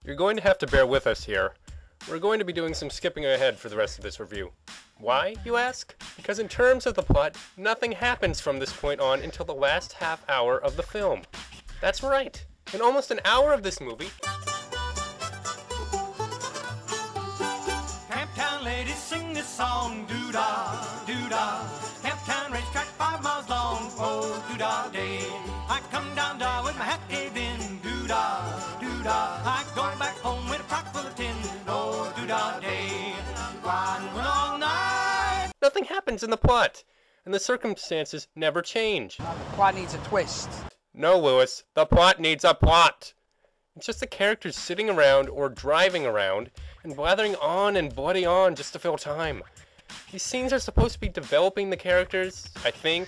You're going to have to bear with us here. We're going to be doing some skipping ahead for the rest of this review. Why, you ask? Because in terms of the plot, nothing happens from this point on until the last half hour of the film. That's right. In almost an hour of this movie, Camptown ladies sing this song, doo-dah, doo-dah. Camptown racetrack 5 miles long, oh, doo-dah day. I come down with my hat caved in, doo-dah, doo-dah. I go back home with a crock full of tin, oh, doo-dah day. Riding all night. nothing happens in the plot, and the circumstances never change. The plot needs a twist. No, Lewis, the plot needs a plot. It's just the characters sitting around or driving around and blathering on and bloody on just to fill time. These scenes are supposed to be developing the characters, I think,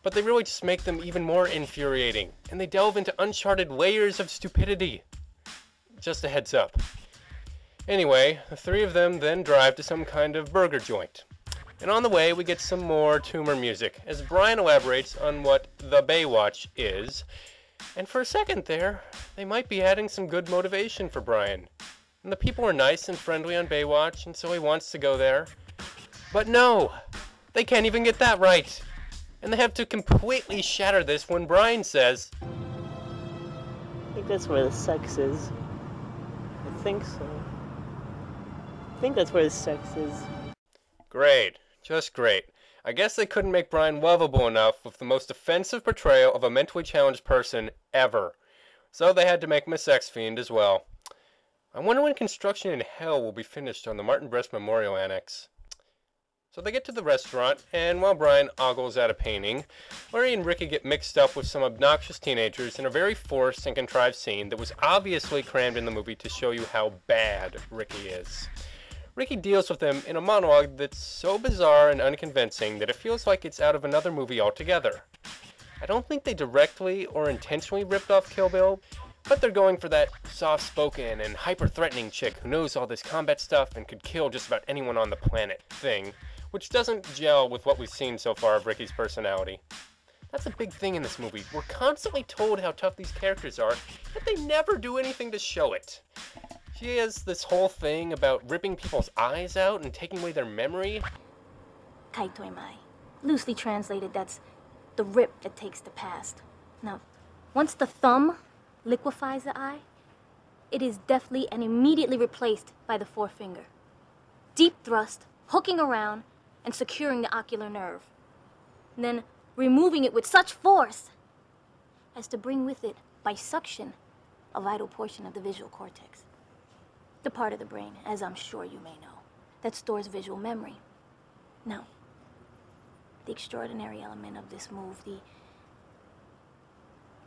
but they really just make them even more infuriating, and they delve into uncharted layers of stupidity. Just a heads up. Anyway, the three of them then drive to some kind of burger joint. And on the way, we get some more Toomer music, as Brian elaborates on what the Baywatch is. And for a second there, they might be adding some good motivation for Brian. And the people are nice and friendly on Baywatch, and so he wants to go there. But no! They can't even get that right! And they have to completely shatter this when Brian says, I think that's where the sex is. I think so. I think that's where the sex is. Great. Just great. I guess they couldn't make Brian lovable enough with the most offensive portrayal of a mentally challenged person ever. So they had to make him a sex fiend as well. I wonder when construction in hell will be finished on the Martin Brest Memorial Annex. So they get to the restaurant, and while Brian ogles at a painting, Larry and Ricky get mixed up with some obnoxious teenagers in a very forced and contrived scene that was obviously crammed in the movie to show you how bad Ricky is. Ricky deals with them in a monologue that's so bizarre and unconvincing that it feels like it's out of another movie altogether. I don't think they directly or intentionally ripped off Kill Bill, but they're going for that soft-spoken and hyper-threatening chick who knows all this combat stuff and could kill just about anyone on the planet thing, which doesn't gel with what we've seen so far of Ricky's personality. That's a big thing in this movie. We're constantly told how tough these characters are, but they never do anything to show it. She has this whole thing about ripping people's eyes out and taking away their memory. Kaitoimai. Loosely translated, that's the rip that takes the past. Now, once the thumb liquefies the eye, it is deftly and immediately replaced by the forefinger. Deep thrust, hooking around, and securing the ocular nerve. And then removing it with such force as to bring with it, by suction, a vital portion of the visual cortex. The part of the brain, as I'm sure you may know, that stores visual memory. Now, the extraordinary element of this move,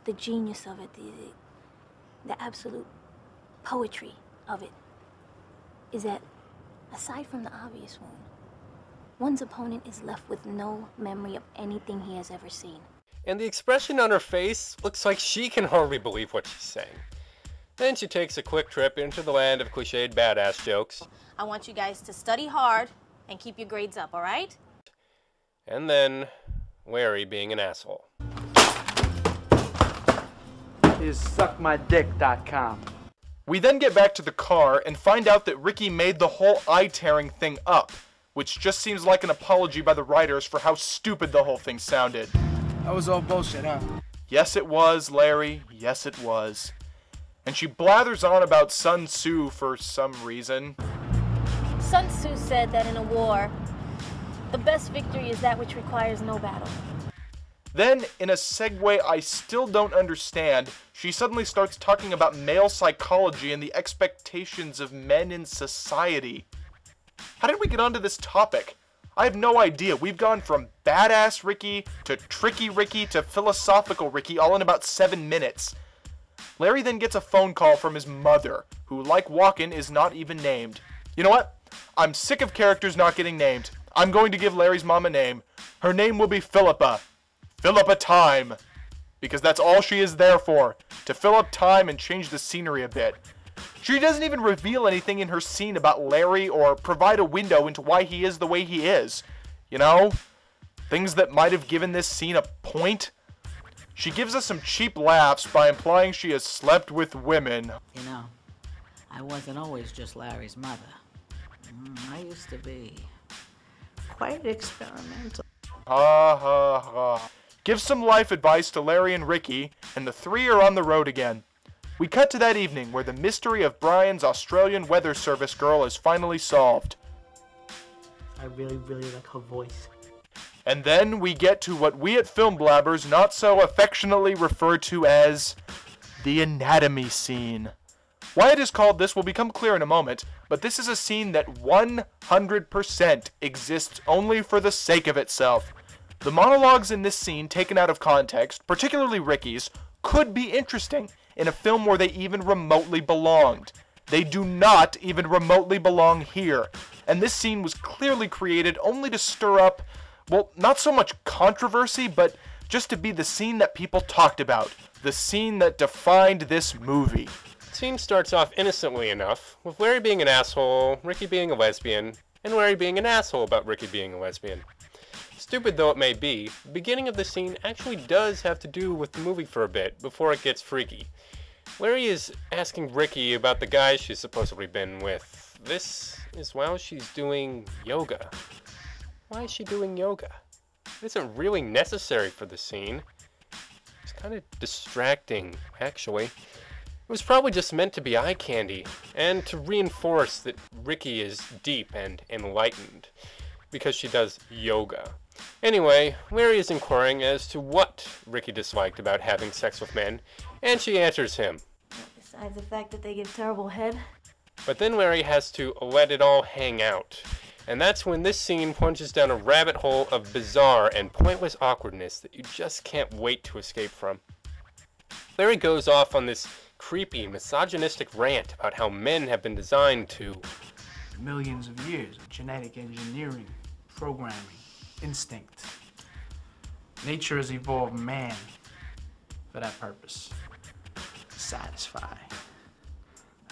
the genius of it, the absolute poetry of it, is that aside from the obvious wound, one's opponent is left with no memory of anything he has ever seen. And the expression on her face looks like she can hardly believe what she's saying. Then she takes a quick trip into the land of cliched badass jokes. I want you guys to study hard and keep your grades up, all right? And then, Larry being an asshole. Is suckmydick.com. We then get back to the car and find out that Ricky made the whole eye-tearing thing up, which just seems like an apology by the writers for how stupid the whole thing sounded. That was all bullshit, huh? Yes, it was, Larry. Yes, it was. And she blathers on about Sun Tzu for some reason. Sun Tzu said that in a war, the best victory is that which requires no battle. Then, in a segue I still don't understand, she suddenly starts talking about male psychology and the expectations of men in society. How did we get onto this topic? I have no idea. We've gone from badass Ricky to tricky Ricky to philosophical Ricky all in about 7 minutes. Larry then gets a phone call from his mother, who, like Walken, is not even named. You know what? I'm sick of characters not getting named. I'm going to give Larry's mom a name. Her name will be Philippa. Philippa Time. Because that's all she is there for. To fill up time and change the scenery a bit. She doesn't even reveal anything in her scene about Larry or provide a window into why he is the way he is. You know? Things that might have given this scene a point. She gives us some cheap laughs by implying she has slept with women. You know, I wasn't always just Larry's mother. I used to be quite experimental. Ha ha ha. Give some life advice to Larry and Ricky, and the three are on the road again. We cut to that evening where the mystery of Brian's Australian Weather Service girl is finally solved. I really, really like her voice. And then we get to what we at Film Blabbers not so affectionately refer to as the anatomy scene. Why it is called this will become clear in a moment, but this is a scene that 100% exists only for the sake of itself. The monologues in this scene, taken out of context, particularly Ricky's, could be interesting in a film where they even remotely belonged. They do not even remotely belong here. And this scene was clearly created only to stir up, well, not so much controversy, but just to be the scene that people talked about. The scene that defined this movie. The scene starts off innocently enough, with Larry being an asshole, Ricky being a lesbian, and Larry being an asshole about Ricky being a lesbian. Stupid though it may be, the beginning of the scene actually does have to do with the movie for a bit, before it gets freaky. Larry is asking Ricky about the guy she's supposedly been with. This is while she's doing yoga. Why is she doing yoga? It isn't really necessary for the scene. It's kind of distracting, actually. It was probably just meant to be eye candy, and to reinforce that Ricky is deep and enlightened, because she does yoga. Anyway, Larry is inquiring as to what Ricky disliked about having sex with men, and she answers him. Besides the fact that they give terrible head. But then Larry has to let it all hang out. And that's when this scene plunges down a rabbit hole of bizarre and pointless awkwardness that you just can't wait to escape from. Larry goes off on this creepy, misogynistic rant about how men have been designed to... Millions of years of genetic engineering, programming, instinct. Nature has evolved man for that purpose. Satisfy.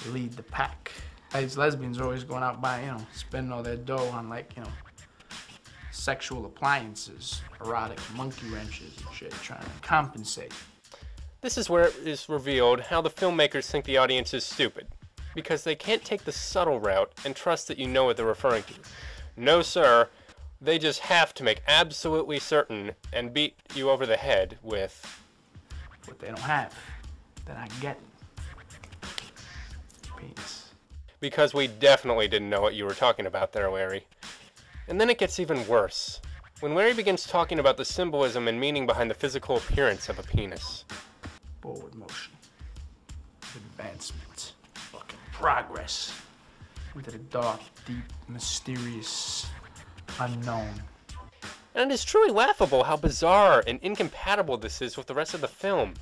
Lead the pack. These lesbians are always going out buying, spending all their dough on sexual appliances, erotic monkey wrenches and shit, trying to compensate. This is where it is revealed how the filmmakers think the audience is stupid, because they can't take the subtle route and trust that you know what they're referring to. No, sir. They just have to make absolutely certain and beat you over the head with what they don't have. They're not getting. Penis. Because we definitely didn't know what you were talking about there, Larry. And then it gets even worse. When Larry begins talking about the symbolism and meaning behind the physical appearance of a penis. Forward motion. Advancement. Fucking progress. Into the dark, deep, mysterious, unknown. And it is truly laughable how bizarre and incompatible this is with the rest of the film.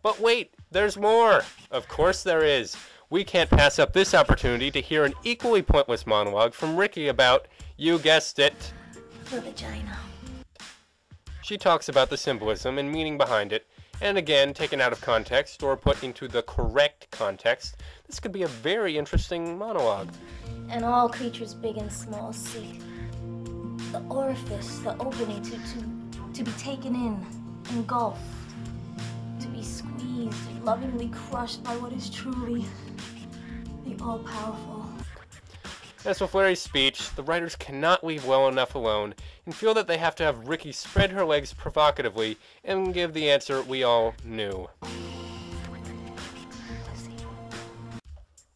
But wait, there's more! Of course there is. We can't pass up this opportunity to hear an equally pointless monologue from Ricky about, you guessed it, The vagina. She talks about the symbolism and meaning behind it, and again, taken out of context or put into the correct context, this could be a very interesting monologue. And all creatures big and small seek the orifice, the opening to be taken in, engulfed, to be squeezed and lovingly crushed by what is truly the all-powerful. As with Larry's speech, the writers cannot leave well enough alone and feel that they have to have Ricky spread her legs provocatively and give the answer we all knew.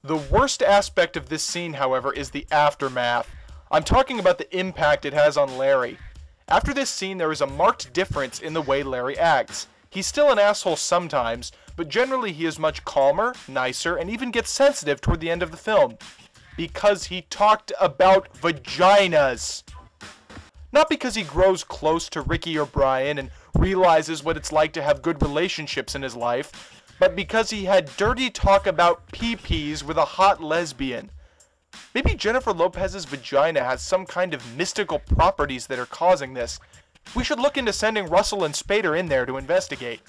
The worst aspect of this scene, however, is the aftermath. I'm talking about the impact it has on Larry. After this scene, there is a marked difference in the way Larry acts. He's still an asshole sometimes, but generally he is much calmer, nicer, and even gets sensitive toward the end of the film. Because he talked about vaginas. Not because he grows close to Ricky or Brian and realizes what it's like to have good relationships in his life, but because he had dirty talk about pee-pees with a hot lesbian. Maybe Jennifer Lopez's vagina has some kind of mystical properties that are causing this. We should look into sending Russell and Spader in there to investigate.